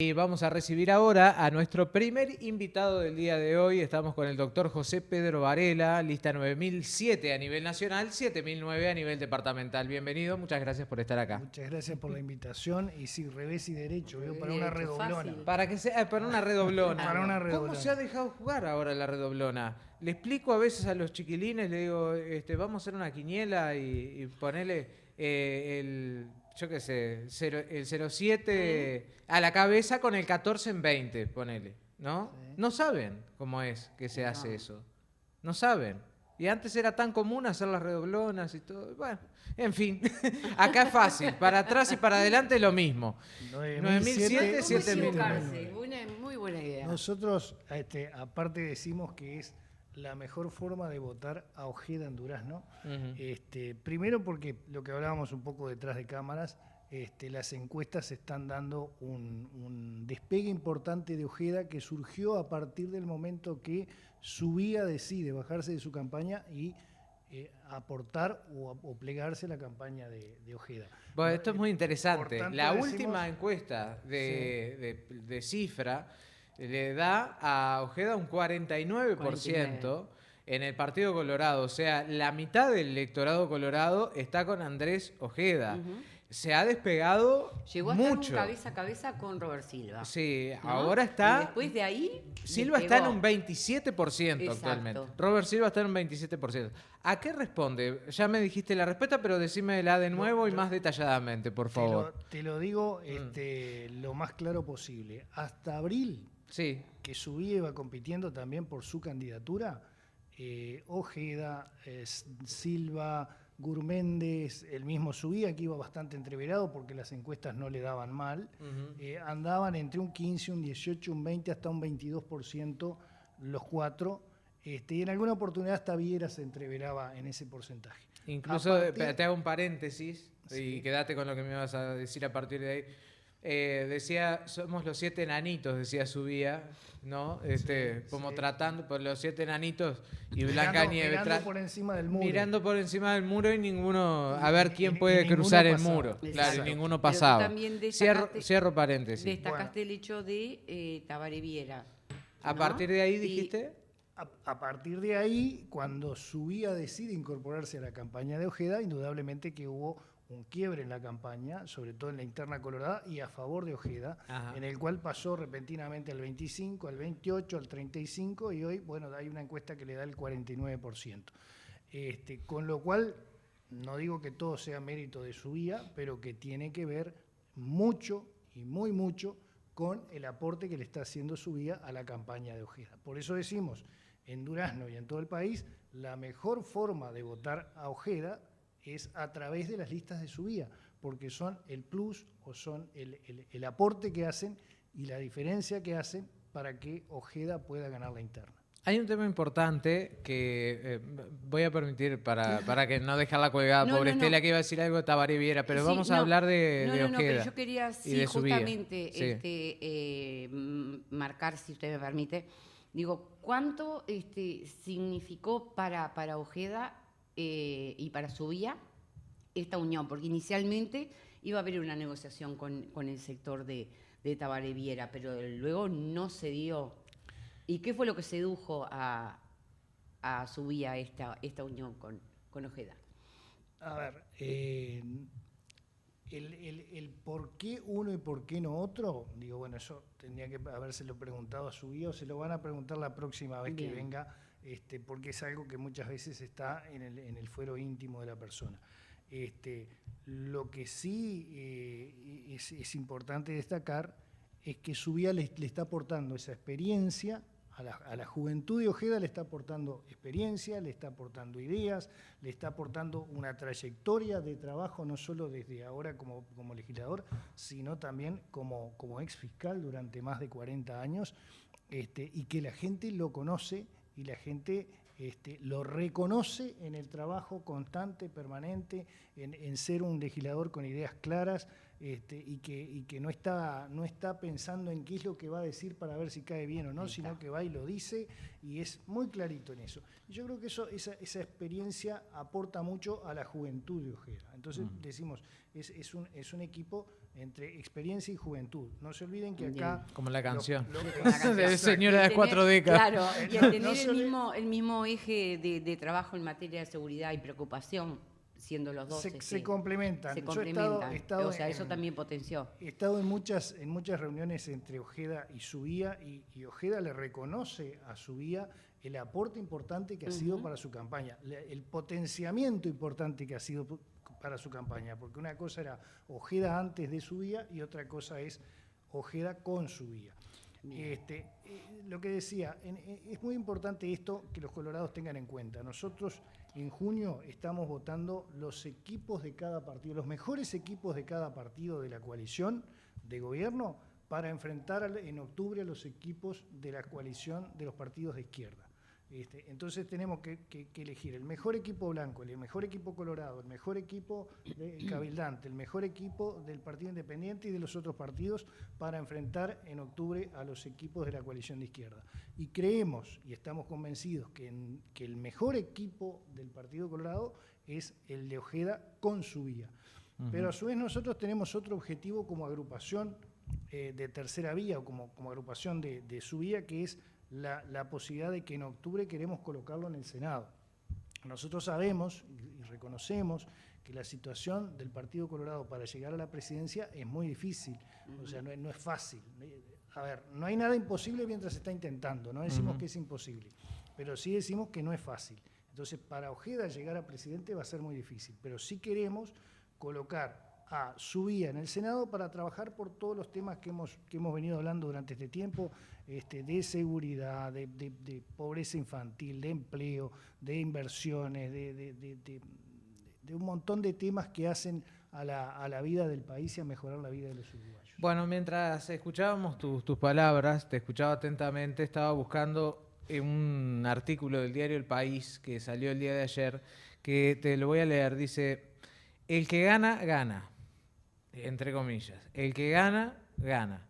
Y vamos a recibir ahora a nuestro primer invitado del día de hoy. Estamos con el doctor José Pedro Varela, lista 9007 a nivel nacional, 7009 a nivel departamental. Bienvenido, muchas gracias por estar acá. Muchas gracias por la invitación. Y sí, revés y derecho, veo para una redoblona. Para una redoblona. Para una redoblona. ¿Cómo se ha dejado jugar ahora la redoblona? Le explico a veces a los chiquilines, le digo, vamos a hacer una quiniela y ponerle yo qué sé, el 07 a la cabeza con el 14 en 20, ponele, ¿no? Sí. No saben cómo es que se hace eso. No saben. Y antes era tan común hacer las redoblonas y todo. Bueno, en fin, acá es fácil. Para atrás y para adelante lo mismo. 9007, 7009. Muy buena idea. Nosotros, aparte decimos que es la mejor forma de votar a Ojeda en Durazno. Primero porque lo que hablábamos un poco detrás de cámaras, las encuestas están dando un despegue importante de Ojeda que surgió a partir del momento que Subía decide bajarse de su campaña y aportar o plegarse a la campaña de Ojeda. Bueno, esto es muy interesante. Tanto, La última encuesta de Cifra le da a Ojeda un 49% en el Partido Colorado. O sea, la mitad del electorado colorado está con Andrés Ojeda. Se ha despegado Llegó a mucho. estar un cabeza a cabeza con Robert Silva. Sí, ¿no? ahora está... Y después de ahí... Silva está en un 27% Exacto. actualmente. Robert Silva está en un 27%. ¿A qué responde? Ya me dijiste la respuesta, pero decímela de nuevo y más detalladamente, por favor. Te lo digo lo más claro posible. Hasta abril, Sí. que Subía iba compitiendo también por su candidatura, Ojeda, Silva, Gurméndez, el mismo Subía, que iba bastante entreverado porque las encuestas no le daban mal, andaban entre un 15, un 18, un 20, hasta un 22% los cuatro, y en alguna oportunidad hasta Viera se entreveraba en ese porcentaje. Incluso, te hago un paréntesis y quédate con lo que me vas a decir a partir de ahí. Decía, somos los 7 enanitos, decía Subía, ¿no? Como tratando por los 7 enanitos y Blanca Nieves. Mirando por encima del muro. Mirando por encima del muro y ninguno, a ver quién puede cruzar el muro. Claro, y ninguno pasaba. Cierro paréntesis. Destacaste el hecho de Tabaré Viera. A partir de ahí dijiste... A partir de ahí, cuando Subía decide incorporarse a la campaña de Ojeda, indudablemente que hubo un quiebre en la campaña, sobre todo en la interna colorada, y a favor de Ojeda, en el cual pasó repentinamente al 25, al 28, al 35, y hoy, bueno, hay una encuesta que le da el 49%. Con lo cual, no digo que todo sea mérito de Subía, pero que tiene que ver mucho, y muy mucho, con el aporte que le está haciendo Subía a la campaña de Ojeda. Por eso decimos, en Durazno y en todo el país, la mejor forma de votar a Ojeda es a través de las listas de Subía, porque son el plus o son el aporte que hacen y la diferencia que hacen para que Ojeda pueda ganar la interna. Hay un tema importante que voy a permitir para que no dejarla colgada, pobre Estela, que iba a decir algo de Tabaré Viera, pero vamos a hablar de Ojeda. No, pero yo quería justamente marcar, si usted me permite, digo, ¿cuánto significó para Ojeda y para Subía esta unión? Porque inicialmente iba a haber una negociación con el sector de Tabaré Viera, pero luego no se dio. ¿Y qué fue lo que sedujo a Subía esta unión con Ojeda? A ver, el por qué uno y por qué no otro, digo, bueno, eso tendría que habérselo preguntado a Subía o se lo van a preguntar la próxima vez que venga, porque es algo que muchas veces está en el fuero íntimo de la persona. Lo que sí es importante destacar es que Subía le está aportando esa experiencia a la juventud de Ojeda, le está aportando experiencia, le está aportando ideas, le está aportando una trayectoria de trabajo, no solo desde ahora como legislador, sino también como ex fiscal durante más de 40 años, y que la gente lo conoce y la gente lo reconoce en el trabajo constante, permanente, en ser un legislador con ideas claras, y que no está pensando en qué es lo que va a decir para ver si cae bien o no, sino que va y lo dice y es muy clarito en eso. Y yo creo que esa experiencia aporta mucho a la juventud de Ojeda. Entonces decimos, es un equipo entre experiencia y juventud. No se olviden que acá... Como la canción. Exacto. De señora de 4 décadas. Claro, y al tener No se el mismo eje de trabajo en materia de seguridad y preocupación, siendo los dos... se complementan. Se Yo complementan. he estado O sea, eso también potenció. He estado en muchas reuniones entre Ojeda y Subía y Ojeda le reconoce a Subía el aporte importante que ha sido para su campaña, el potenciamiento importante que ha sido para su campaña, porque una cosa era Ojeda antes de Subía y otra cosa es Ojeda con Subía. Lo que decía, es muy importante esto que los colorados tengan en cuenta. Nosotros en junio estamos votando los equipos de cada partido, los mejores equipos de cada partido de la coalición de gobierno para enfrentar en octubre a los equipos de la coalición de los partidos de izquierda. Entonces tenemos que elegir el mejor equipo blanco, el mejor equipo colorado, el mejor equipo cabildante, el mejor equipo del Partido Independiente y de los otros partidos para enfrentar en octubre a los equipos de la coalición de izquierda. Y creemos y estamos convencidos que el mejor equipo del Partido Colorado es el de Ojeda con Subía. Pero a su vez nosotros tenemos otro objetivo como agrupación de tercera vía o como agrupación de Subía, que es la posibilidad de que en octubre queremos colocarlo en el Senado. Nosotros sabemos y reconocemos que la situación del Partido Colorado para llegar a la presidencia es muy difícil, o sea, no es fácil. A ver, no hay nada imposible mientras se está intentando, no decimos que es imposible, pero sí decimos que no es fácil. Entonces, para Ojeda llegar a presidente va a ser muy difícil, pero sí queremos colocar a Subía en el Senado para trabajar por todos los temas que hemos venido hablando durante este tiempo, de seguridad, de pobreza infantil, de empleo, de inversiones, de un montón de temas que hacen a la vida del país y a mejorar la vida de los uruguayos. Bueno, mientras escuchábamos tus palabras, te escuchaba atentamente, estaba buscando un artículo del diario El País que salió el día de ayer, que te lo voy a leer, dice: el que gana, gana. Entre comillas, el que gana, gana.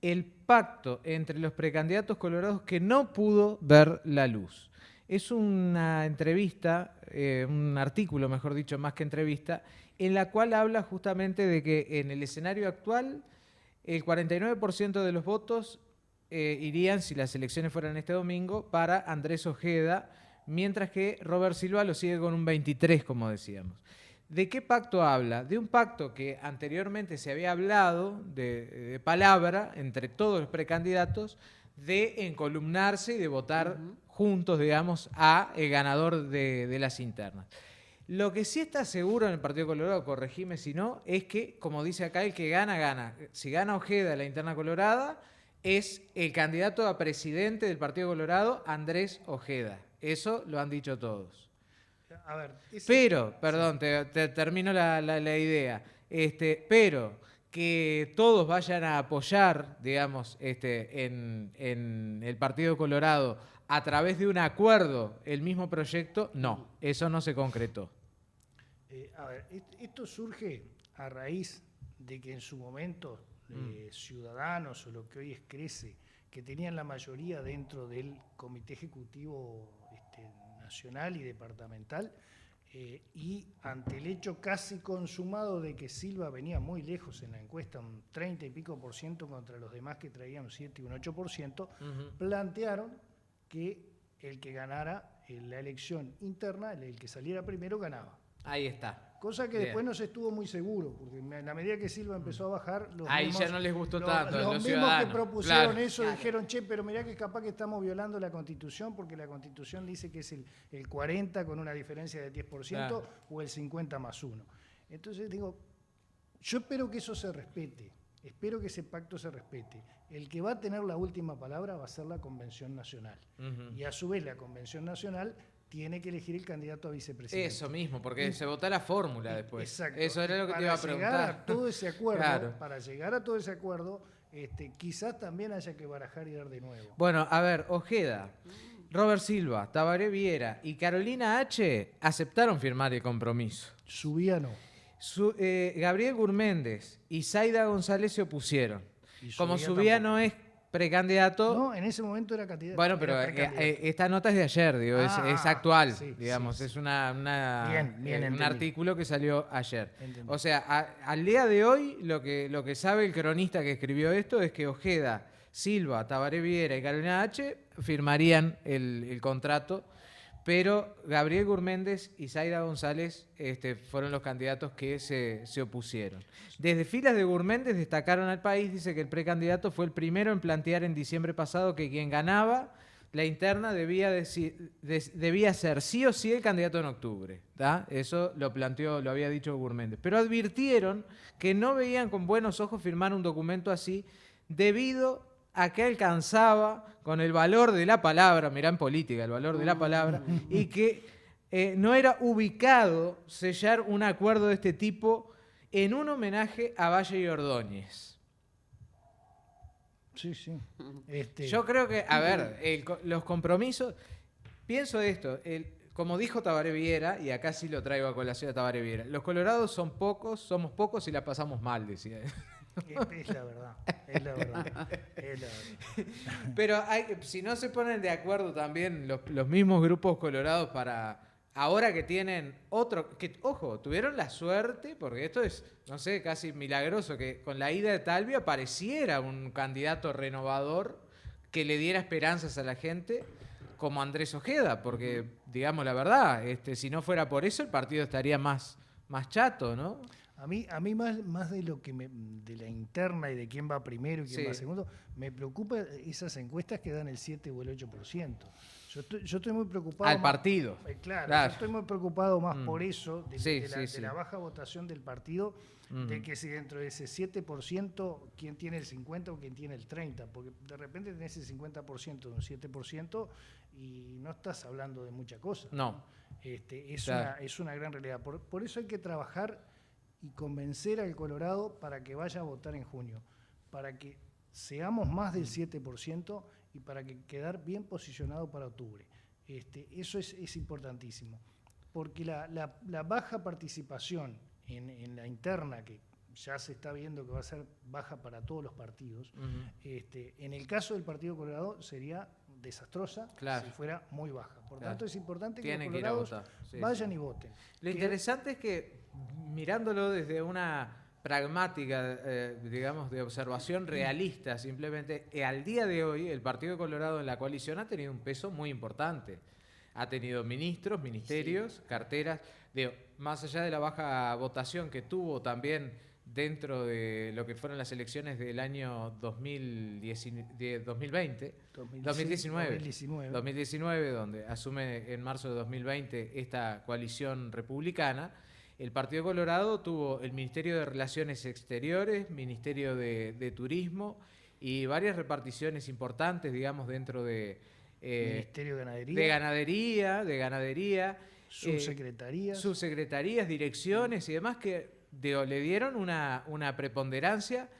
El pacto entre los precandidatos colorados que no pudo ver la luz. Es una entrevista, un artículo, mejor dicho, más que entrevista, en la cual habla justamente de que en el escenario actual el 49% de los votos irían, si las elecciones fueran este domingo, para Andrés Ojeda, mientras que Robert Silva lo sigue con un 23%, como decíamos. ¿De qué pacto habla? De un pacto que anteriormente se había hablado de palabra entre todos los precandidatos de encolumnarse y de votar juntos, digamos, a el ganador de las internas. Lo que sí está seguro en el Partido Colorado, corregime si no, es que, como dice acá, el que gana, gana. Si gana Ojeda la interna colorada, es el candidato a presidente del Partido Colorado, Andrés Ojeda. Eso lo han dicho todos. A ver, pero, perdón, te termino la idea, pero que todos vayan a apoyar, digamos, en el Partido Colorado a través de un acuerdo el mismo proyecto, no, eso no se concretó. A ver, esto surge a raíz de que en su momento Ciudadanos, o lo que hoy es Crece, que tenían la mayoría dentro del Comité Ejecutivo nacional y departamental, y ante el hecho casi consumado de que Silva venía muy lejos en la encuesta, un 30 y pico % contra los demás que traían un 7 y un 8%, plantearon que el que ganara la elección interna, el que saliera primero, ganaba. Ahí está. Cosa que después no se estuvo muy seguro, porque en la medida que Silva empezó a bajar, ahí ya no les gustó tanto. Los mismos que propusieron eso dijeron, che, pero mirá que capaz que estamos violando la Constitución, porque la Constitución dice que es el 40 con una diferencia de 10% o el 50 más 1. Entonces digo, yo espero que eso se respete, espero que ese pacto se respete. El que va a tener la última palabra va a ser la Convención Nacional. Y a su vez la Convención Nacional tiene que elegir el candidato a vicepresidente. Eso mismo, porque se vota la fórmula después. Exacto. Eso era lo que te iba a preguntar. Para llegar a todo ese acuerdo, quizás también haya que barajar y dar de nuevo. Bueno, a ver, Ojeda, Robert Silva, Tabaré Viera y Carolina H. aceptaron firmar el compromiso. Subía no. Gabriel Gurméndez y Zaida González se opusieron. Y Como Subía Subía tampoco. no es precandidato. No, en ese momento era candidato. Bueno, pero esta nota es de ayer, digo, es actual, sí, digamos, sí. Es un Bien artículo que salió ayer. Entendí. O sea, al día de hoy, lo que sabe el cronista que escribió esto es que Ojeda, Silva, Tabaré Viera y Carolina H. firmarían el contrato, pero Gabriel Gurméndez y Zaira González fueron los candidatos que se opusieron. Desde filas de Gurméndez destacaron al país, dice que el precandidato fue el primero en plantear en diciembre pasado que quien ganaba la interna debía ser sí o sí el candidato en octubre. ¿tá? Eso lo había dicho Gurméndez. Pero advirtieron que no veían con buenos ojos firmar un documento así debido a que alcanzaba con el valor de la palabra, mirá en política, el valor de la palabra, y que no era ubicado sellar un acuerdo de este tipo en un homenaje a Valle y Ordóñez. Sí. Yo creo que, a ver, los compromisos, pienso esto, como dijo Tabaré Viera, y acá sí lo traigo a colación a Tabaré Viera, los colorados somos pocos y la pasamos mal, decía él. Es la verdad. Pero si no se ponen de acuerdo también los mismos grupos colorados para ahora que tienen otro, que ojo, tuvieron la suerte, porque esto es, no sé, casi milagroso, que con la ida de Talvia apareciera un candidato renovador que le diera esperanzas a la gente como Andrés Ojeda, porque digamos la verdad, si no fuera por eso el partido estaría más chato, ¿no? A mí más de lo que de la interna y de quién va primero y quién va segundo, me preocupa esas encuestas que dan el 7 o el 8%. Yo estoy muy preocupado. Al partido. Claro, yo estoy muy preocupado más por eso, de la baja votación del partido, de que si dentro de ese 7%, quién tiene el 50% o quién tiene el 30%, porque de repente tenés el 50% de un 7% y no estás hablando de mucha cosa. No. Es una gran realidad. Por eso hay que trabajar y convencer al Colorado para que vaya a votar en junio, para que seamos más del 7% y para que quedar bien posicionado para octubre. Eso es importantísimo, porque la baja participación en la interna, que ya se está viendo que va a ser baja para todos los partidos, en el caso del Partido Colorado sería desastrosa si fuera muy baja. Por tanto, es importante que los colorados vayan y voten. Lo interesante es que, mirándolo desde una pragmática, digamos, de observación realista, simplemente, al día de hoy el Partido Colorado en la coalición ha tenido un peso muy importante. Ha tenido ministros, ministerios, carteras, más allá de la baja votación que tuvo también dentro de lo que fueron las elecciones del año 2019, donde asume en marzo de 2020 esta coalición republicana. El Partido Colorado tuvo el Ministerio de Relaciones Exteriores, Ministerio de Turismo y varias reparticiones importantes, digamos, dentro de Ministerio de Ganadería, subsecretarías, direcciones y demás que le dieron una preponderancia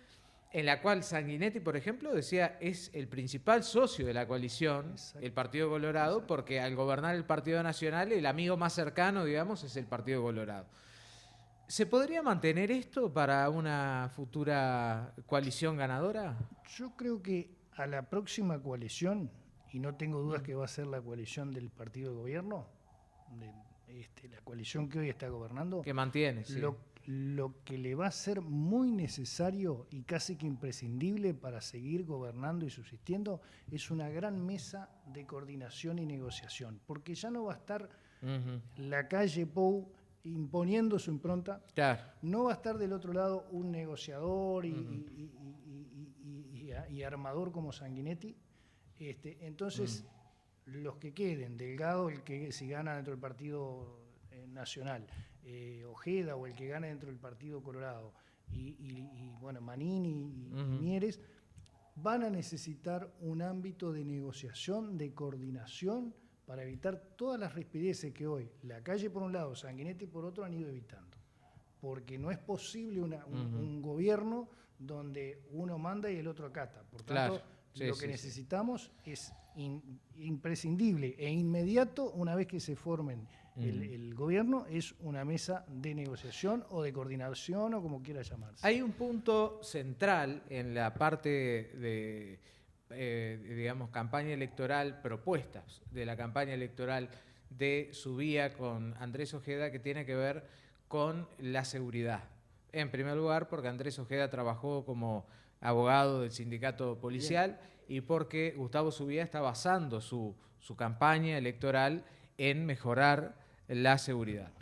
en la cual Sanguinetti, por ejemplo, decía es el principal socio de la coalición, el Partido Colorado, porque al gobernar el Partido Nacional, el amigo más cercano, digamos, es el Partido Colorado. ¿Se podría mantener esto para una futura coalición ganadora? Yo creo que a la próxima coalición, y no tengo dudas que va a ser la coalición del partido de gobierno, la coalición que hoy está gobernando, que mantiene, sí. Lo que le va a ser muy necesario y casi que imprescindible para seguir gobernando y subsistiendo es una gran mesa de coordinación y negociación, porque ya no va a estar la calle Pou imponiendo su impronta, no va a estar del otro lado un negociador y armador como Sanguinetti. Entonces, los que queden, Delgado, el que si gana dentro del Partido Nacional, Ojeda o el que gane dentro del Partido Colorado, y bueno, Manini y Mieres, van a necesitar un ámbito de negociación, de coordinación, para evitar todas las rispideces que hoy la calle por un lado, Sanguinetti por otro han ido evitando. Porque no es posible un gobierno donde uno manda y el otro acata. Por tanto, lo que necesitamos es imprescindible e inmediato, una vez que se formen el gobierno, es una mesa de negociación o de coordinación o como quiera llamarse. Hay un punto central en la parte digamos, campaña electoral, propuestas de la campaña electoral de Subía con Andrés Ojeda, que tiene que ver con la seguridad. En primer lugar, porque Andrés Ojeda trabajó como abogado del sindicato policial y porque Gustavo Subía está basando su campaña electoral en mejorar la seguridad.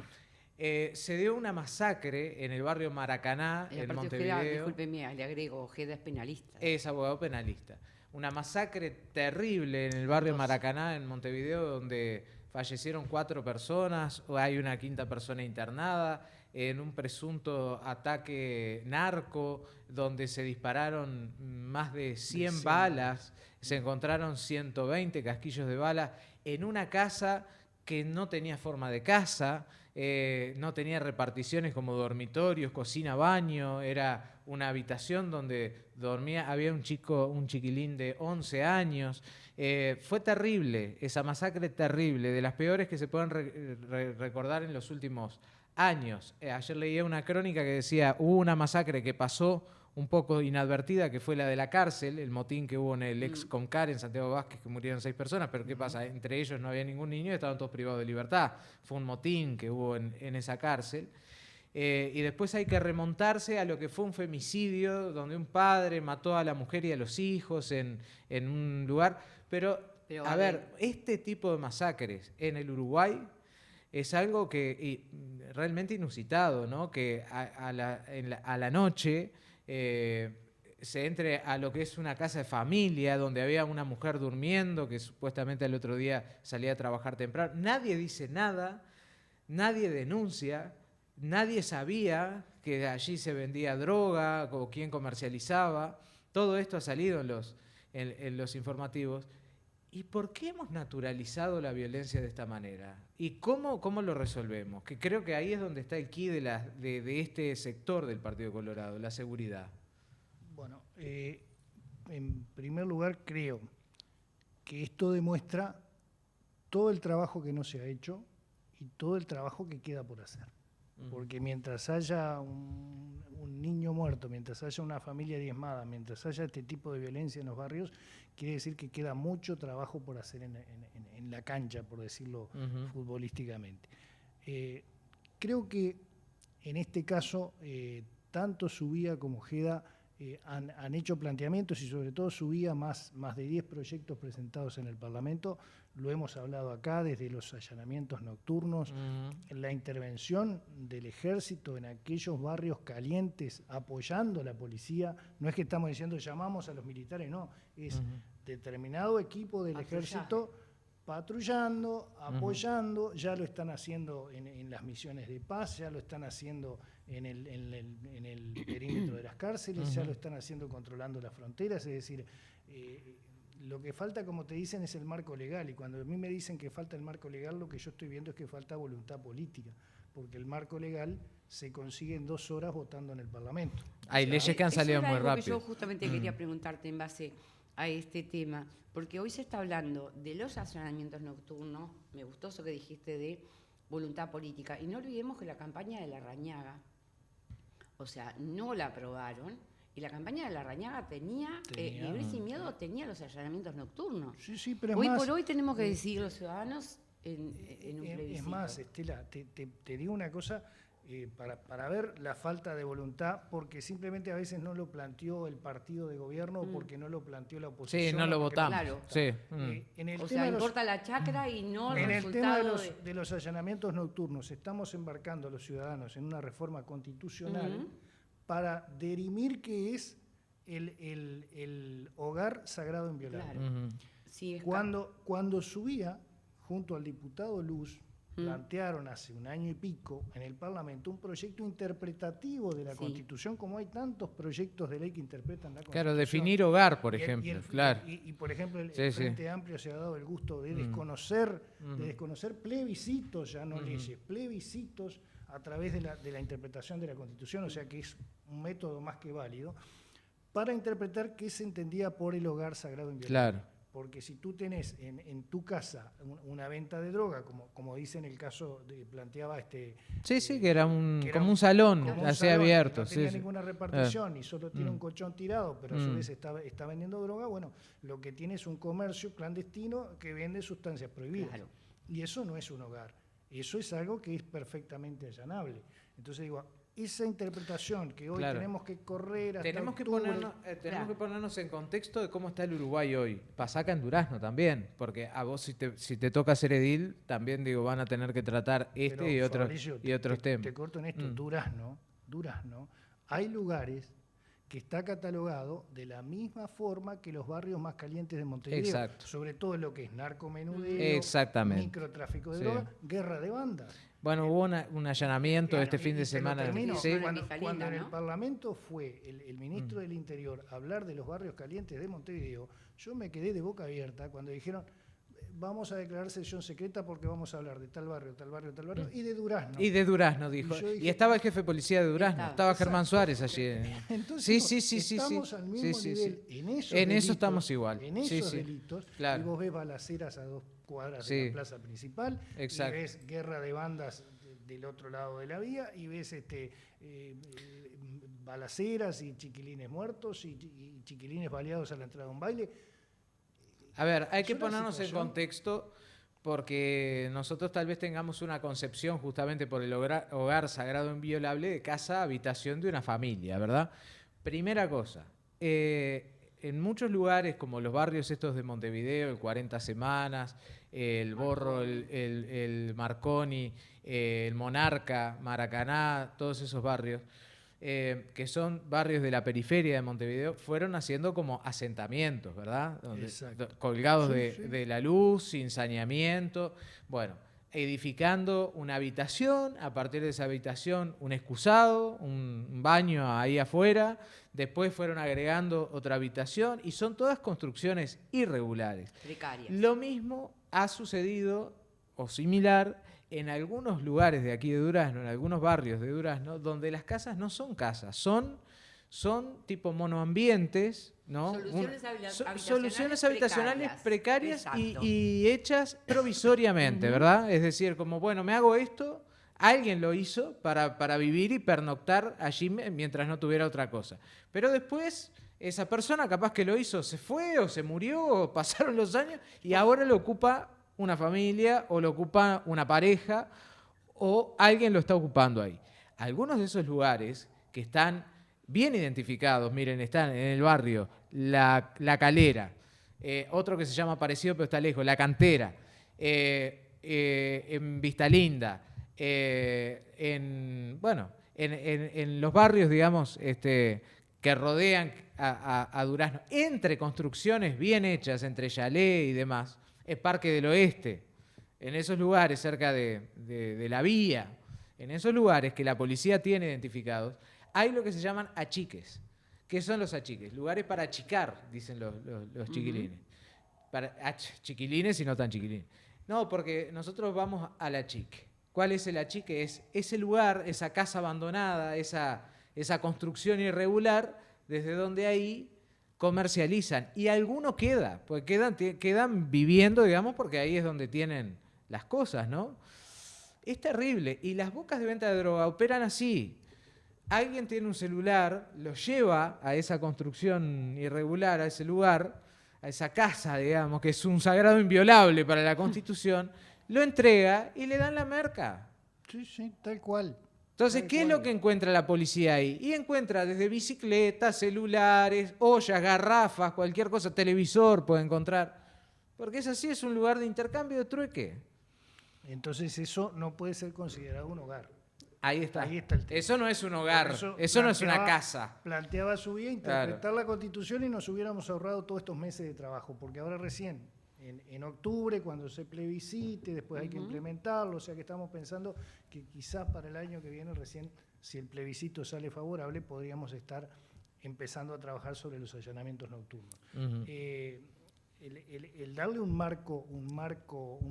Se dio una masacre en el barrio Maracaná, en Montevideo. Ojeda, discúlpeme, le agrego, Ojeda es penalista. Es abogado penalista. Una masacre terrible en el barrio Maracaná, en Montevideo, donde fallecieron 4 personas, hay una 5ª persona internada, en un presunto ataque narco, donde se dispararon más de 100 balas, se encontraron 120 casquillos de bala, en una casa que no tenía forma de casa, no tenía reparticiones como dormitorios, cocina, baño, era una habitación donde dormía, había un chiquilín de 11 años. Fue terrible, esa masacre terrible, de las peores que se pueden recordar en los últimos años. Ayer leía una crónica que decía, hubo una masacre que pasó un poco inadvertida, que fue la de la cárcel, el motín que hubo en el ex Comcar en Santiago Vázquez, que murieron 6 personas, pero ¿qué pasa? Entre ellos no había ningún niño y estaban todos privados de libertad. Fue un motín que hubo en esa cárcel. Y después hay que remontarse a lo que fue un femicidio, donde un padre mató a la mujer y a los hijos en un lugar. Pero a ver, este tipo de masacres en el Uruguay es algo que realmente inusitado, ¿no? Que a la noche se entre a lo que es una casa de familia, donde había una mujer durmiendo, que supuestamente el otro día salía a trabajar temprano. Nadie dice nada, nadie denuncia, nadie sabía que allí se vendía droga o quién comercializaba. Todo esto ha salido en los informativos. ¿Y por qué hemos naturalizado la violencia de esta manera? ¿Y cómo lo resolvemos? Que creo que ahí es donde está el quid de este sector del Partido Colorado, la seguridad. Bueno, en primer lugar creo que esto demuestra todo el trabajo que no se ha hecho y todo el trabajo que queda por hacer. Porque mientras haya un niño muerto, mientras haya una familia diezmada, mientras haya este tipo de violencia en los barrios, quiere decir que queda mucho trabajo por hacer en la cancha, por decirlo futbolísticamente. Creo que en este caso, tanto Subía como Ojeda han hecho planteamientos y sobre todo Subía más de 10 proyectos presentados en el Parlamento. Lo hemos hablado acá, desde los allanamientos nocturnos, la intervención del ejército en aquellos barrios calientes, apoyando a la policía. No es que estamos diciendo llamamos a los militares, no, es determinado equipo del ejército patrullando, apoyando. Ya lo están haciendo en las misiones de paz, ya lo están haciendo en el perímetro de las cárceles, ya lo están haciendo controlando las fronteras, es decir, lo que falta, como te dicen, es el marco legal, y cuando a mí me dicen que falta el marco legal, lo que yo estoy viendo es que falta voluntad política, porque el marco legal se consigue en 2 horas votando en el Parlamento. Hay leyes que han salido muy rápido. Yo justamente quería preguntarte en base a este tema, porque hoy se está hablando de los allanamientos nocturnos, me gustó eso que dijiste de voluntad política, y no olvidemos que la campaña de Larrañaga, o sea, no la aprobaron, y la campaña de Larrañaga tenía Libre Sin Miedo tenía los allanamientos nocturnos. Sí, pero hoy por hoy tenemos que decidir los ciudadanos en un plebiscito. Es más, Estela, te digo una cosa, para ver la falta de voluntad, porque simplemente a veces no lo planteó el partido de gobierno o porque no lo planteó la oposición. Sí, no lo votamos. Claro. Sí. O sea, importa la chacra y no el resultado. En el tema de los allanamientos nocturnos, estamos embarcando a los ciudadanos en una reforma constitucional para dirimir qué es el hogar sagrado inviolable. Claro. Sí, Cuando Subía, junto al diputado Luz, plantearon hace un año y pico en el Parlamento un proyecto interpretativo de la Constitución, como hay tantos proyectos de ley que interpretan la Constitución. Claro, definir hogar, por ejemplo. Claro. Y por ejemplo, el Frente Amplio se ha dado el gusto de desconocer plebiscitos, ya no leyes, plebiscitos a través de la interpretación de la Constitución, o sea que es un método más que válido, para interpretar qué se entendía por el hogar sagrado inviolable. Claro. porque si tú tenés en tu casa una venta de droga, como dice en el caso, planteaba Sí, que era que era como un salón, como un así salón, que abierto. no tenía ninguna repartición y solo tiene un colchón tirado, pero a su vez está vendiendo droga, bueno, lo que tiene es un comercio clandestino que vende sustancias prohibidas. Claro. Y eso no es un hogar, eso es algo que es perfectamente allanable. Entonces digo, esa interpretación que hoy tenemos que correr hasta tenemos que octubre, tenemos que ponernos en contexto de cómo está el Uruguay hoy. Pasa acá en Durazno también, porque a vos si te toca ser edil, también digo van a tener que tratar pero, y otros Fabricio, temas. te corto en esto, Durazno, hay lugares que está catalogado de la misma forma que los barrios más calientes de Montevideo. Exacto. Sobre todo lo que es narcomenudeo, Exactamente. microtráfico de Sí. droga, guerra de bandas. Bueno, hubo un allanamiento Claro, este fin de semana. Termino, Sí. cuando en ¿no? el Parlamento fue el ministro del Interior a hablar de los barrios calientes de Montevideo, yo me quedé de boca abierta cuando dijeron vamos a declarar sesión secreta porque vamos a hablar de tal barrio, tal barrio, tal barrio, y de Durazno. Y de Durazno, dijo. Y yo dije, Y estaba el jefe de policía de Durazno, estaba Germán exacto. Suárez allí. Entonces, Sí. estamos al mismo nivel. En esos En delitos, eso estamos igual. En esos delitos, Claro. y vos ves balaceras a 2 cuadras de la plaza principal, Exacto. y ves guerra de bandas del otro lado de la vía, y ves balaceras y chiquilines muertos y chiquilines baleados a la entrada de un baile. A ver, hay Es que una ponernos en situación- contexto porque nosotros tal vez tengamos una concepción justamente por el hogar sagrado inviolable de casa, habitación de una familia, ¿verdad? Primera cosa, en muchos lugares como los barrios estos de Montevideo, el 40 Semanas, el Borro, el Marconi, el Monarca, Maracaná, todos esos barrios, que son barrios de la periferia de Montevideo, fueron haciendo como asentamientos, ¿verdad? Exacto. Colgados Sí. de la luz, sin saneamiento, bueno, edificando una habitación, a partir de esa habitación un excusado, un baño ahí afuera, después fueron agregando otra habitación y son todas construcciones irregulares. Precarias. Lo mismo ha sucedido o similar en algunos lugares de aquí de Durazno, en algunos barrios de Durazno, donde las casas no son casas, son tipo monoambientes, ¿no? Soluciones habitacionales precarias y hechas provisoriamente, ¿verdad? Es decir, como, bueno, me hago esto, alguien lo hizo para vivir y pernoctar allí mientras no tuviera otra cosa. Pero después esa persona capaz que lo hizo se fue o se murió o pasaron los años y ahora lo ocupa una familia o lo ocupa una pareja o alguien lo está ocupando ahí. Algunos de esos lugares que están bien identificados, miren, están en el barrio La Calera, otro que se llama parecido pero está lejos, La Cantera, en Vistalinda, en los barrios, digamos, que rodean a Durazno, entre construcciones bien hechas, entre chalet y demás, es Parque del Oeste, en esos lugares cerca de la vía, en esos lugares que la policía tiene identificados, hay lo que se llaman achiques. ¿Qué son los achiques? Lugares para achicar, dicen los chiquilines. Chiquilines y no tan chiquilines. No, porque nosotros vamos al achique. ¿Cuál es el achique? Es ese lugar, esa casa abandonada, esa construcción irregular, desde donde ahí comercializan. Y alguno queda, pues quedan viviendo, digamos, porque ahí es donde tienen las cosas, ¿no? Es terrible. Y las bocas de venta de droga operan así. Alguien tiene un celular, lo lleva a esa construcción irregular, a ese lugar, a esa casa, digamos, que es un sagrado inviolable para la Constitución, lo entrega y le dan la merca. Sí, tal cual. Entonces, ¿qué es lo que encuentra la policía ahí? Y encuentra desde bicicletas, celulares, ollas, garrafas, cualquier cosa, televisor puede encontrar. Porque es así, es un lugar de intercambio de trueque. Entonces eso no puede ser considerado un hogar. Ahí está. Ahí está el tema. Eso no es un hogar, eso no es una casa. Planteaba su vía interpretar la Constitución y nos hubiéramos ahorrado todos estos meses de trabajo, porque ahora recién, en octubre, cuando se plebiscite, después hay que implementarlo, o sea que estamos pensando que quizás para el año que viene recién, si el plebiscito sale favorable, podríamos estar empezando a trabajar sobre los allanamientos nocturnos. el darle un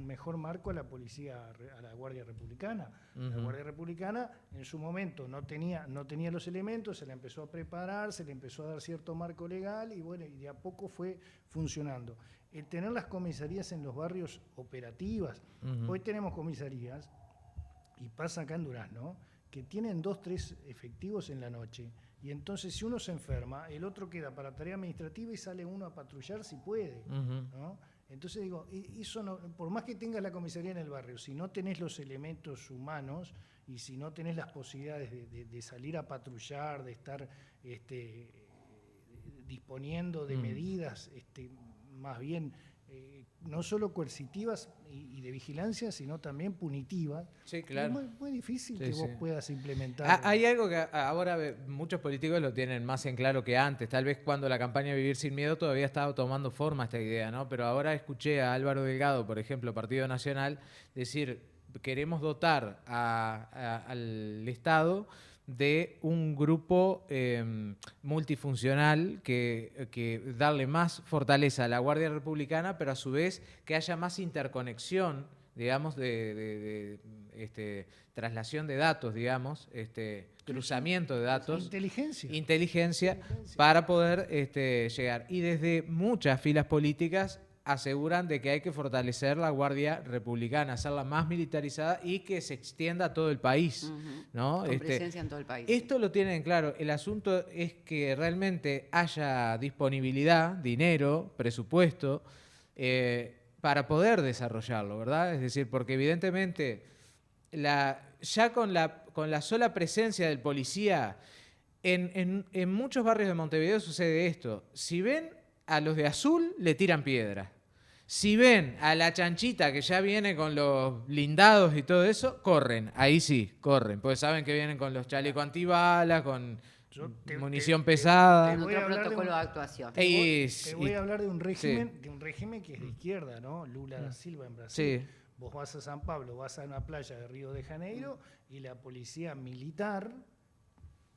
mejor marco a la policía, a la Guardia Republicana. La Guardia Republicana en su momento no tenía los elementos, se la empezó a preparar, se le empezó a dar cierto marco legal y bueno, y de a poco fue funcionando. El tener las comisarías en los barrios operativas. Hoy tenemos comisarías, y pasa acá en Durazno, que tienen 2, 3 efectivos en la noche. Y entonces si uno se enferma, el otro queda para tarea administrativa y sale uno a patrullar si puede, ¿no? Entonces digo, eso no, por más que tengas la comisaría en el barrio, si no tenés los elementos humanos y si no tenés las posibilidades de salir a patrullar, de estar disponiendo de medidas más bien no solo coercitivas y de vigilancia, sino también punitivas. Sí, claro. Es muy difícil que vos puedas implementar. Hay algo que ahora muchos políticos lo tienen más en claro que antes. Tal vez cuando la campaña Vivir Sin Miedo todavía estaba tomando forma esta idea, ¿no? Pero ahora escuché a Álvaro Delgado, por ejemplo, Partido Nacional, decir, queremos dotar al Estado de un grupo multifuncional que darle más fortaleza a la Guardia Republicana, pero a su vez que haya más interconexión, digamos, de traslación de datos, digamos, cruzamiento de datos. Inteligencia para poder llegar. Y desde muchas filas políticas aseguran de que hay que fortalecer la Guardia Republicana, hacerla más militarizada y que se extienda a todo el país, ¿no? Con presencia en todo el país. Esto lo tienen claro. El asunto es que realmente haya disponibilidad, dinero, presupuesto, para poder desarrollarlo, ¿verdad? Es decir, porque evidentemente ya con la sola presencia del policía, en muchos barrios de Montevideo sucede esto. Si ven a los de azul, le tiran piedra. Si ven a la chanchita que ya viene con los blindados y todo eso, corren. Ahí sí, corren. Porque saben que vienen con los chalecos antibalas, con munición pesada. Otro protocolo de actuación. Te voy a hablar de un régimen que es de izquierda, ¿no? Lula da Silva en Brasil. Sí. Vos vas a San Pablo, vas a una playa de Río de Janeiro y la policía militar,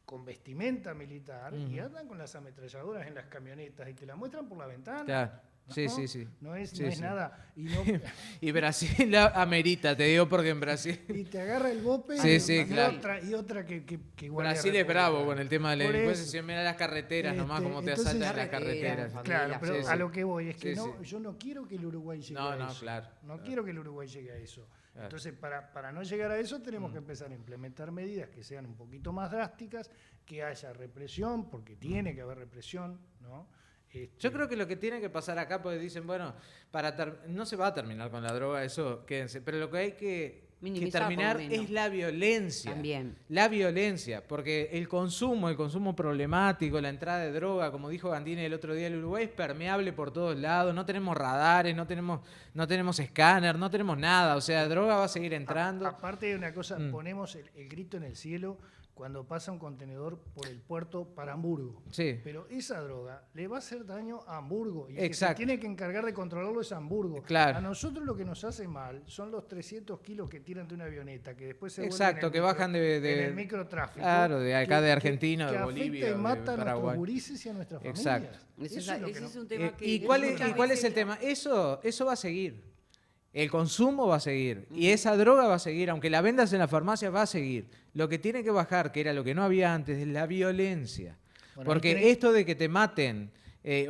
con vestimenta militar, y andan con las ametralladoras en las camionetas y te la muestran por la ventana. Claro. ¿No? Sí. No es nada. Y Brasil amerita, te digo, porque en Brasil... Y te agarra el bope y otra que Brasil es bravo con el tema de la delincuencia. Si mira las carreteras nomás, cómo te asaltan las carreteras. Claro, pero a lo que voy es que yo no quiero que el Uruguay llegue a eso. Claro. No quiero que el Uruguay llegue a eso. Entonces, para no llegar a eso, tenemos que empezar a implementar medidas que sean un poquito más drásticas, que haya represión, porque tiene que haber represión, ¿no? Yo creo que lo que tiene que pasar acá, porque dicen, bueno, no se va a terminar con la droga, eso quédense, pero lo que hay que terminar es la violencia. También. La violencia, porque el consumo problemático, la entrada de droga, como dijo Gandini el otro día, el Uruguay es permeable por todos lados, no tenemos radares, no tenemos escáner, no tenemos nada, o sea, droga va a seguir entrando. Aparte de una cosa, ponemos el grito en el cielo cuando pasa un contenedor por el puerto para Hamburgo. Sí. Pero esa droga le va a hacer daño a Hamburgo. Y el que se tiene que encargar de controlarlo es Hamburgo. Claro. A nosotros lo que nos hace mal son los 300 kilos que tiran de una avioneta, que después se bajan en el microtráfico. Claro, de acá de Argentina, de Bolivia, Bolivia, y mata de Paraguay. A nuestros gurises y a nuestras familias. Ese es un tema que... ¿Y cuál es el tema? Eso va a seguir. El consumo va a seguir y esa droga va a seguir, aunque la vendas en la farmacia va a seguir. Lo que tiene que bajar, que era lo que no había antes, es la violencia. Bueno, porque esto de que te maten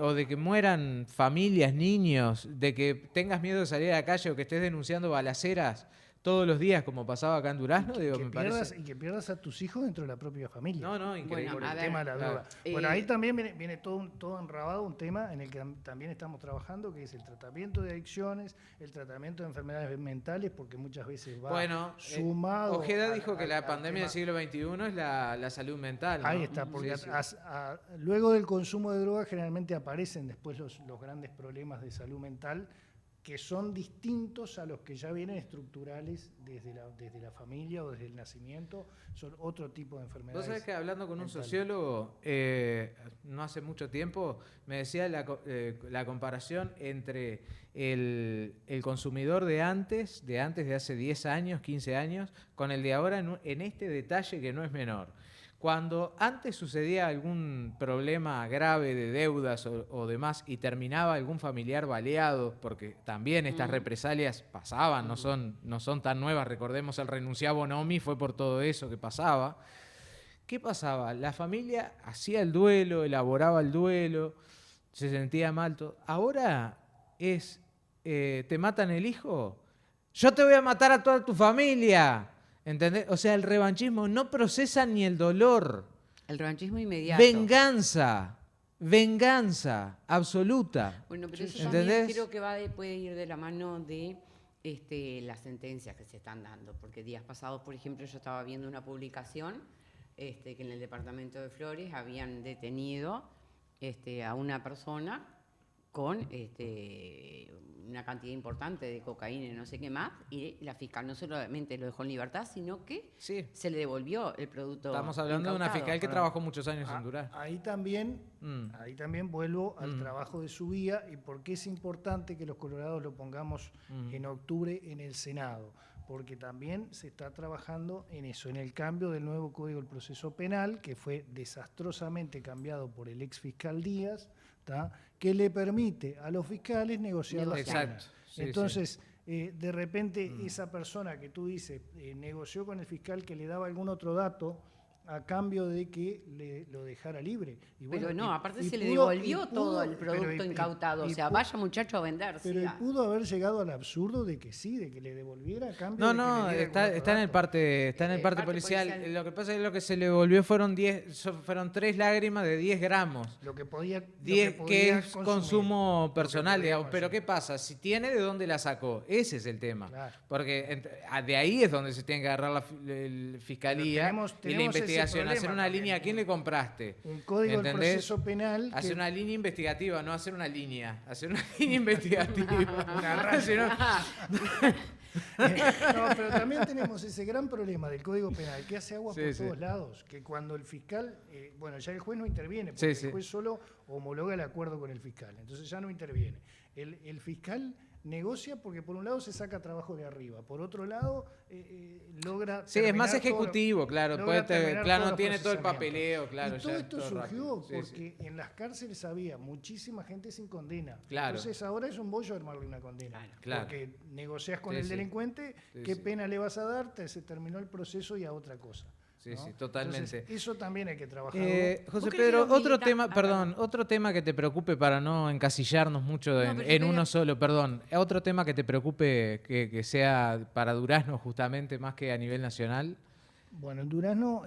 o de que mueran familias, niños, de que tengas miedo de salir a la calle o que estés denunciando balaceras todos los días, como pasaba acá en Durazno, y que pierdas a tus hijos dentro de la propia familia. No, increíble. Por el tema de la droga. Bueno, ahí también viene todo enrabado un tema en el que también estamos trabajando, que es el tratamiento de adicciones, el tratamiento de enfermedades mentales, porque muchas veces va sumado. Ojeda dijo que la pandemia del siglo XXI es la salud mental, ¿no? Ahí está, porque luego del consumo de droga generalmente aparecen después los grandes problemas de salud mental, que son distintos a los que ya vienen estructurales desde la familia o desde el nacimiento, son otro tipo de enfermedades. Vos sabés que hablando con un sociólogo no hace mucho tiempo, me decía la comparación entre el consumidor de hace 10 años, 15 años, con el de ahora en este detalle que no es menor. Cuando antes sucedía algún problema grave de deudas o demás y terminaba algún familiar baleado, porque también estas represalias pasaban, no son tan nuevas, recordemos el renunciado Bonomi, fue por todo eso que pasaba. ¿Qué pasaba? La familia hacía el duelo, elaboraba el duelo, se sentía mal. Todo. Ahora es, ¿te matan el hijo? Yo te voy a matar a toda tu familia. ¿Entendés? O sea, el revanchismo no procesa ni el dolor. El revanchismo inmediato. Venganza absoluta. Bueno, pero eso ¿entendés? también creo que puede ir de la mano de las sentencias que se están dando. Porque días pasados, por ejemplo, yo estaba viendo una publicación que en el departamento de Flores habían detenido a una persona con una cantidad importante de cocaína y no sé qué más, y la fiscal no solamente lo dejó en libertad, sino que se le devolvió el producto. Estamos hablando de una fiscal que trabajó muchos años en Durazno. Ahí también vuelvo al trabajo de Subía y por qué es importante que los colorados lo pongamos en octubre en el Senado, porque también se está trabajando en eso, en el cambio del nuevo Código del Proceso Penal, que fue desastrosamente cambiado por el ex fiscal Díaz, que le permite a los fiscales negociar las penas. Entonces, de repente, esa persona que tú dices negoció con el fiscal que le daba algún otro dato a cambio de que lo dejara libre. Y bueno, pero no, aparte se le devolvió todo el producto incautado. O sea, vaya muchacho a vender. Pero pudo haber llegado al absurdo de que le devolviera a cambio de No, está en el parte policial. Lo que pasa es que lo que se le devolvió fueron 3 lágrimas de 10 gramos. Lo que podía 10 que es consumo personal, digamos. Pero ¿qué pasa? Si tiene, ¿de dónde la sacó? Ese es el tema. Claro. Porque de ahí es donde se tiene que agarrar la fiscalía y la investigación. Hacer una línea, ¿a quién le compraste? Un código del proceso penal. Hacer una línea investigativa, no hacer una línea. Hacer una línea investigativa. No, pero también tenemos ese gran problema del Código Penal, que hace agua por todos lados, que cuando el fiscal, ya el juez no interviene, porque el juez solo homologa el acuerdo con el fiscal, entonces ya no interviene. El fiscal negocia porque por un lado se saca trabajo de arriba, por otro lado logra... Sí, es más ejecutivo, claro, no tiene todo el papeleo, claro. Y todo esto surgió porque en las cárceles había muchísima gente sin condena. Claro. Entonces ahora es un bollo armarle una condena. Claro. Porque negociás con el delincuente, ¿qué pena le vas a dar? Se terminó el proceso y a otra cosa. Sí, totalmente. Entonces, eso también hay que trabajar. José Pedro, otro tema que te preocupe para no encasillarnos mucho en uno solo, otro tema que te preocupe que sea para Durazno justamente más que a nivel nacional. Bueno, en Durazno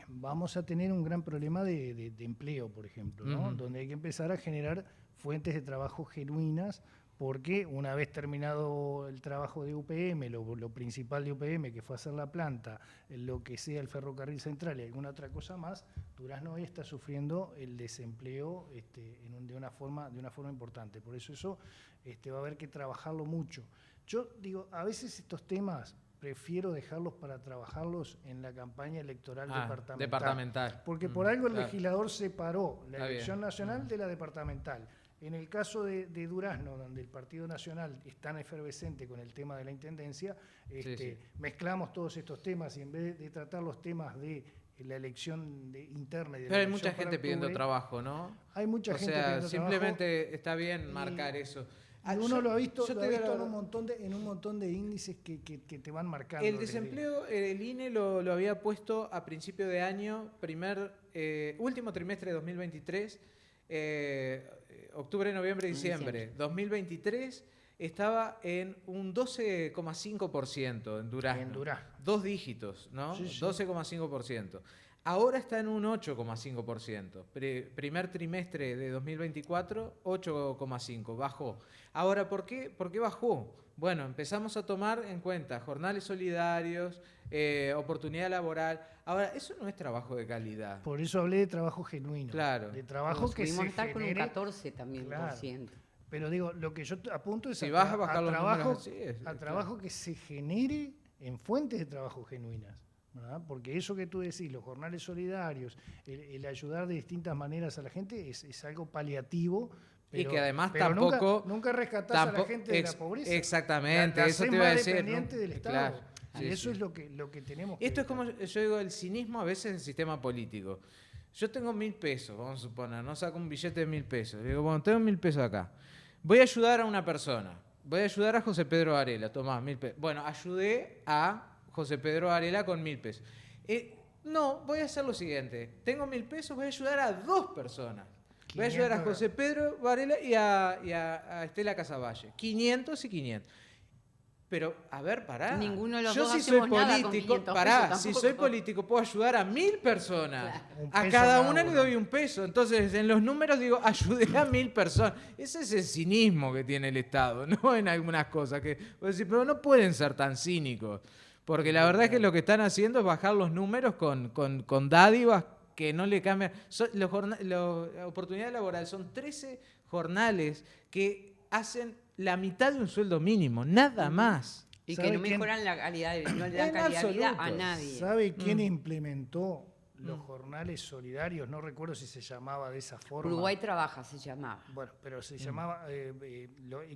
vamos a tener un gran problema de empleo, por ejemplo, ¿no? Donde hay que empezar a generar fuentes de trabajo genuinas, porque una vez terminado el trabajo de UPM, lo principal de UPM, que fue hacer la planta, lo que sea el ferrocarril central y alguna otra cosa más, Durazno hoy está sufriendo el desempleo de una forma importante. Por eso va a haber que trabajarlo mucho. Yo digo, a veces estos temas prefiero dejarlos para trabajarlos en la campaña electoral departamental. Porque por algo el legislador separó la elección nacional de la departamental. En el caso de Durazno, donde el Partido Nacional es tan efervescente con el tema de la intendencia, mezclamos todos estos temas y en vez de tratar los temas de la elección interna y de Pero hay mucha gente pidiendo trabajo, ¿no? Hay mucha gente pidiendo trabajo. Simplemente está bien marcar eso. Uno lo ha visto en un montón de índices que te van marcando. El desempleo, el INE lo había puesto a principio de año, último trimestre de 2023, octubre, noviembre, diciembre. 2023 estaba en un 12,5% en Durazno. 2 dígitos, ¿no? Sí. 12,5%. Ahora está en un 8,5%. Primer trimestre de 2024, 8,5%. Bajó. Ahora, ¿por qué bajó? Bueno, empezamos a tomar en cuenta jornales solidarios, oportunidad laboral. Ahora, eso no es trabajo de calidad. Por eso hablé de trabajo genuino. Claro. De trabajo que se estar con un 14 también, claro. por ciento. Pero digo, lo que yo apunto es a trabajo que se genere en fuentes de trabajo genuinas. ¿Verdad? Porque eso que tú decís, los jornales solidarios, el ayudar de distintas maneras a la gente es algo paliativo. Pero, y que además nunca rescatás a la gente de la pobreza. Exactamente, eso te iba a decir. Dependiente del Estado. Claro. Y eso es lo que tenemos que Esto es evitar. como, yo digo, el cinismo a veces del sistema político. Yo tengo 1.000 pesos, vamos a suponer, no saco un billete de 1.000 pesos. Digo, bueno, tengo 1.000 pesos acá. Voy a ayudar a una persona. Voy a ayudar a José Pedro Varela. Tomá, 1.000 pesos. Bueno, ayudé a José Pedro Varela con 1.000 pesos. No, voy a hacer lo siguiente. Tengo 1.000 pesos, voy a ayudar a 2 personas. Voy a ayudar a José Pedro Varela y a Estela Casavalle. 500 y 500. Pero, a ver, pará. Ninguno de los yo dos si soy hacemos nada con político, 500 pará, pesos si tampoco. soy político puedo ayudar a 1.000 personas. Un A peso cada cada una le uno. doy un peso. Entonces, en los números digo, ayudé a 1.000 personas. Ese es el cinismo que tiene el Estado, ¿no? En algunas cosas que vos decís, pero no pueden ser tan cínicos. Porque la verdad es que lo que están haciendo es bajar los números con dádivas que no le cambian. La oportunidad laboral son 13 jornales que hacen la mitad de un sueldo mínimo, nada más. Y que ¿Sabe no quién? mejoran la calidad de, no le dan En calidad de vida a absoluto. nadie. ¿Sabe quién implementó los jornales solidarios? No recuerdo si se llamaba de esa forma. Uruguay Trabaja se llamaba. Bueno, pero se llamaba...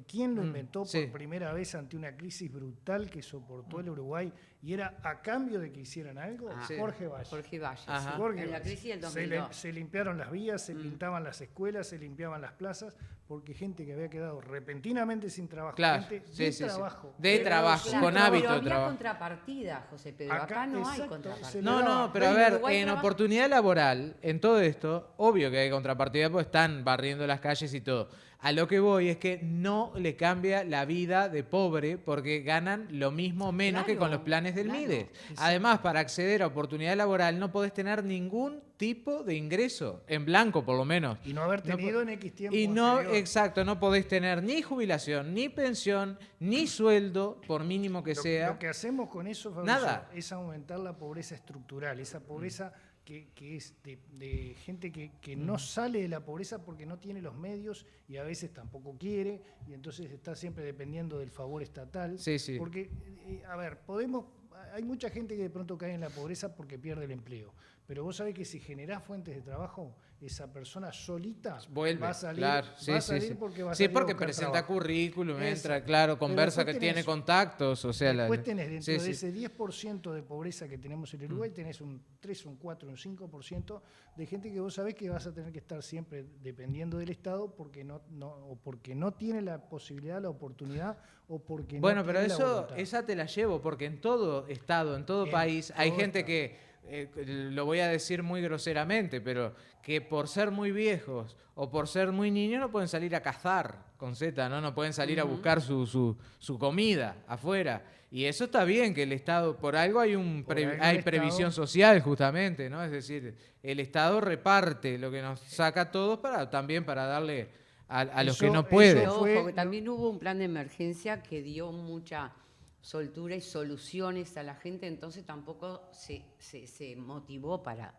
¿Quién lo inventó sí. por primera vez ante una crisis brutal que soportó el Uruguay? Y era a cambio de que hicieran algo, Sí. Jorge Valle. Jorge Valle. Ajá. sí. Jorge En la Valle. crisis del Se 2002. se limpiaron las vías, se pintaban las escuelas, se limpiaban las plazas, porque gente que había quedado repentinamente sin trabajo, Claro, gente sí, de sí, sí. trabajo. De trabajo, Claro, con hábito pero de había trabajo. contrapartida, José Pedro. Acá, no hay exacto, contrapartida. se le No, daba- no, pero a En ver, Uruguay en trabaja- oportunidad laboral, en todo esto, obvio que hay contrapartida porque están barriendo las calles y todo. A lo que voy es que no le cambia la vida de pobre porque ganan lo mismo o menos que con los planes del claro. MIDES. Además, para acceder a oportunidad laboral no podés tener ningún tipo de ingreso, en blanco por lo menos. Y no haber No tenido po- en X tiempo Y no, anterior. exacto, no podés tener ni jubilación, ni pensión, ni sueldo, por mínimo que sea. Lo que hacemos con eso, Fabricio, Nada. es aumentar la pobreza estructural, esa pobreza que es de gente que no sale de la pobreza porque no tiene los medios y a veces tampoco quiere, y entonces está siempre dependiendo del favor estatal. Sí, sí. Porque, a ver, hay mucha gente que de pronto cae en la pobreza porque pierde el empleo. Pero vos sabés que si generás fuentes de trabajo, esa persona solita Vuelve, va a salir, claro, va a salir porque va a sí, salir a porque buscar presenta trabajo. currículum, entra, Exacto. claro, Pero conversa que después tiene tenés- contactos, o sea, Después tenés dentro sí, de sí. ese 10% de pobreza que tenemos en Uruguay, tenés un 3, un 4, un 5% de gente que vos sabés que vas a tener que estar siempre dependiendo del Estado porque o porque no tiene la posibilidad, la oportunidad o porque Bueno, no pero tiene la eso, voluntad. esa te la llevo, porque en todo estado, en todo En país, hay todo gente estado. que, lo voy a decir muy groseramente, pero que por ser muy viejos o por ser muy niños no pueden salir a cazar con Z, ¿no? No pueden salir a buscar su comida afuera. Y eso está bien, que el Estado, por algo hay Por algo hay el previsión Estado- social justamente, ¿no? Es decir, el Estado reparte lo que nos saca a todos también para darle a los que Eso- no eso pueden. Pero fue- ojo, que también hubo un plan de emergencia que dio mucha soltura y soluciones a la gente, entonces tampoco se motivó para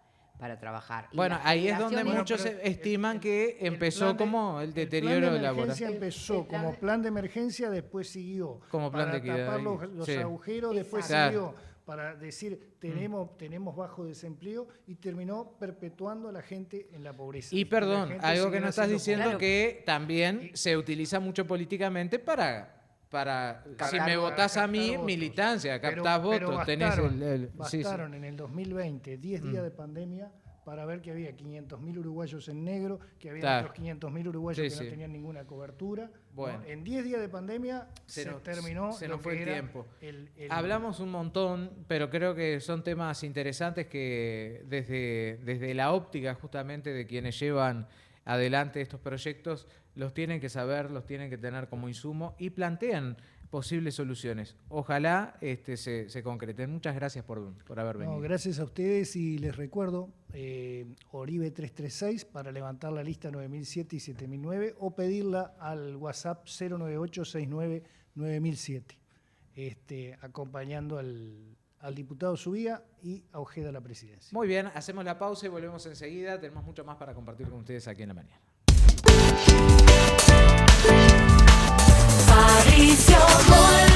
trabajar. Y Bueno, las ahí es donde generaciones- muchos pero estiman que el empezó plan de- como el plan deterioro de laboral. emergencia empezó El plan como de- plan de emergencia, después siguió Como plan para de equidad, tapar los sí. agujeros, después Exacto. siguió para decir tenemos bajo desempleo y terminó perpetuando a la gente en la pobreza. Y la perdón, gente algo que siguió no estás haciendo diciendo Claro. que también se utiliza mucho políticamente para si Captar me votos. votás a mí, votos. militancia, Pero- captás pero votos, tenés bastaron, sí, sí. bastaron en el 2020 10 días de pandemia para ver que había 500.000 uruguayos en negro, que había Claro. otros 500.000 uruguayos Sí, que sí. no tenían ninguna cobertura. Bueno. ¿no? En 10 días de pandemia se terminó se lo nos fue que el era tiempo. el- Hablamos un montón, pero creo que son temas interesantes que desde la óptica justamente de quienes llevan adelante estos proyectos, los tienen que saber, los tienen que tener como insumo y plantean posibles soluciones. Ojalá se concreten. Muchas gracias por haber venido. No, gracias a ustedes y les recuerdo Oribe 336 para levantar la lista 9007 y 7009 o pedirla al WhatsApp 098699007, acompañando al diputado Subía y a Ojeda a la presidencia. Muy bien, hacemos la pausa y volvemos enseguida. Tenemos mucho más para compartir con ustedes aquí en la mañana. Fabricio Molina.